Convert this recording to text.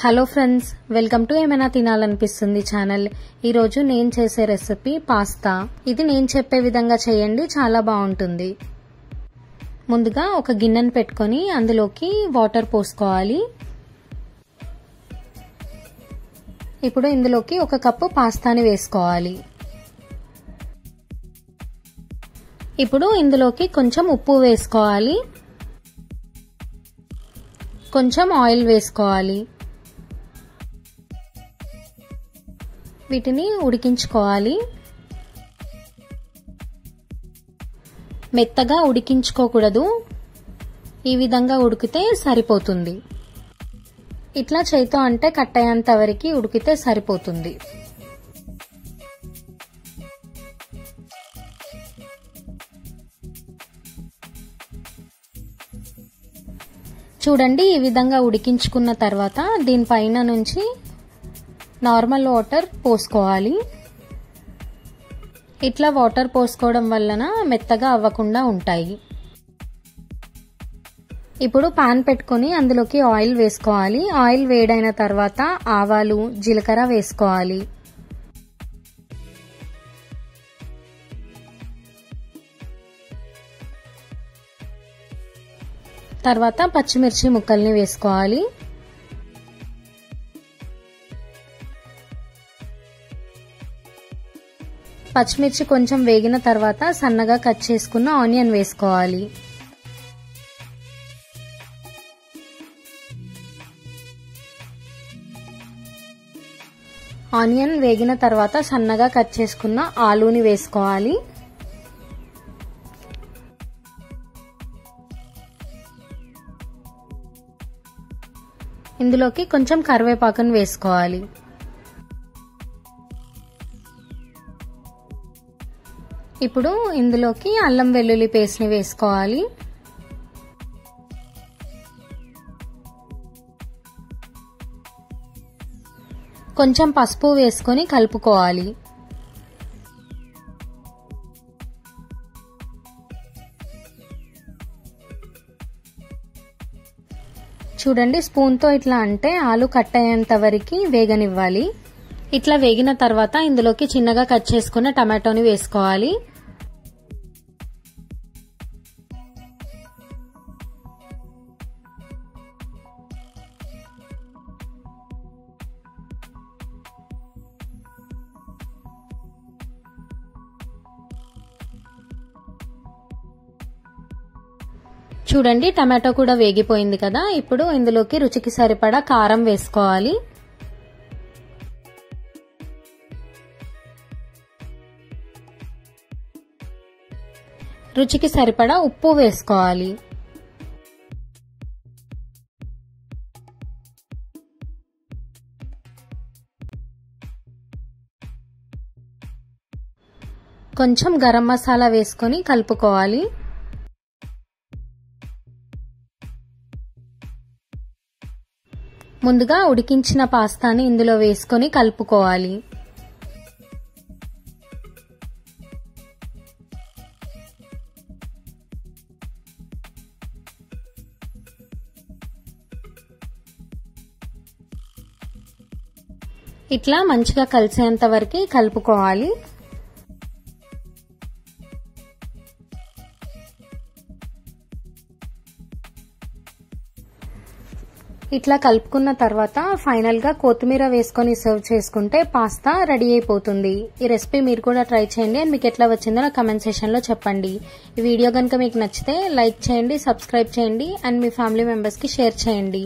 Hello friends, welcome to ఏమైనా తినాలనిపిస్తుంది channel. ఈ రోజు నేను చేసే రెసిపీ పాస్తా. ఇది నేను చెప్పే విధంగా చేయండి, చాలా బాగుంటుంది. ముందుగా ఒక గిన్నెను పెట్టుకొని అందులోకి వాటర్ పోసుకోవాలి. ఇప్పుడు ఇందులోకి ఒక కప్పు పాస్తాని వేసుకోవాలి. ఇప్పుడు ఇందులోకి కొంచెం ఉప్పు వేసుకోవాలి, కొంచెం ఆయిల్ వేసుకోవాలి. వీటిని ఉడికించుకోవాలి. మెత్తగా ఉడికించుకోకూడదు, ఈ విధంగా ఉడికితే సరిపోతుంది. ఇట్లా చేతితో అంటే కట్ అయ్యేంత వరకు ఉడికితే సరిపోతుంది. చూడండి, ఈ విధంగా ఉడికించుకున్న తర్వాత దీనిపైన నుంచి నార్మల్ వాటర్ పోసుకోవాలి. ఇట్లా వాటర్ పోసుకోవడం వలన మెత్తగా అవ్వకుండా ఉంటాయి. ఇప్పుడు పాన్ పెట్టుకొని అందులోకి ఆయిల్ వేసుకోవాలి. ఆయిల్ వేడైన తర్వాత ఆవాలు, జీలకర్ర వేసుకోవాలి. తర్వాత పచ్చిమిర్చి ముక్కల్ని వేసుకోవాలి. పచ్చిమిర్చి కొంచెం వేగిన తర్వాత సన్నగా కట్ చేసుకున్న ఆనియన్ వేసుకోవాలి. ఆనియన్ వేగిన తర్వాత సన్నగా కట్ చేసుకున్న ఆలూని వేసుకోవాలి. ఇందులోకి కొంచెం కరివేపాకును వేసుకోవాలి. ఇప్పుడు ఇందులోకి అల్లం వెల్లుల్లి పేస్ట్ ని వేసుకోవాలి. కొంచెం పసుపు వేసుకొని కలుపుకోవాలి. చూడండి, స్పూన్ తో ఇట్లా అంటే ఆలు కట్ అయ్యేంత వరకు వేగనివ్వాలి. ఇట్లా వేగిన తర్వాత ఇందులోకి చిన్నగా కట్ చేసుకున్న టమాటోని వేసుకోవాలి. చూడండి, టమాటో కూడా వేగిపోయింది కదా. ఇప్పుడు ఇందులోకి రుచికి సరిపడా కారం వేసుకోవాలి. రుచికి సరిపడా ఉప్పు వేసుకోవాలి. కొంచెం గరం మసాలా వేసుకొని కలుపుకోవాలి. ముందుగా ఉడికించిన పాస్తాని ఇందులో వేసుకొని కలుపుకోవాలి. ఇట్లా మంచిగా కలిసేంత వరకు కలుపుకోవాలి. ఇట్లా కలుపుకున్న తర్వాత ఫైనల్ గా కొత్తిమీర వేసుకొని సర్వ్ చేసుకుంటే పాస్తా రెడీ అయిపోతుంది. ఈ రెసిపీ మీరు కూడా ట్రై చేయండి అండ్ మీకు ఎట్లా వచ్చిందో నా కమెంట్ సెక్షన్ లో చెప్పండి. ఈ వీడియో కనుక మీకు నచ్చితే లైక్ చేయండి, సబ్స్క్రైబ్ చేయండి అండ్ మీ ఫ్యామిలీ మెంబర్స్ కి షేర్ చేయండి.